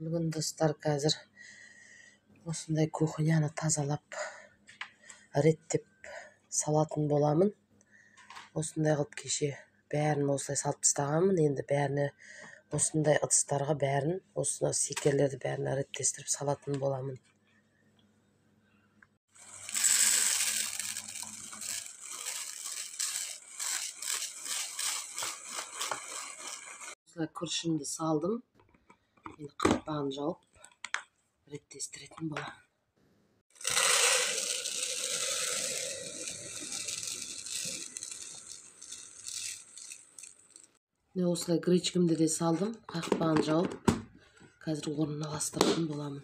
Бүгін достар қазір осындай кухняны тазалап реттеп салатын боламын. Осындай қылып кеше бәрін осылай салып тастағанмын. Енді бәріне осындай ыдыстарға бәрін, осындай секерлерді бәрін реттестіріп салатын боламын. Осылай күршімді салдым. Енді қақпағын жауып реттестіретін боламын. Осылай гречкімді де салдым. Қақпағын жауып қазір орнына ластыратын боламын.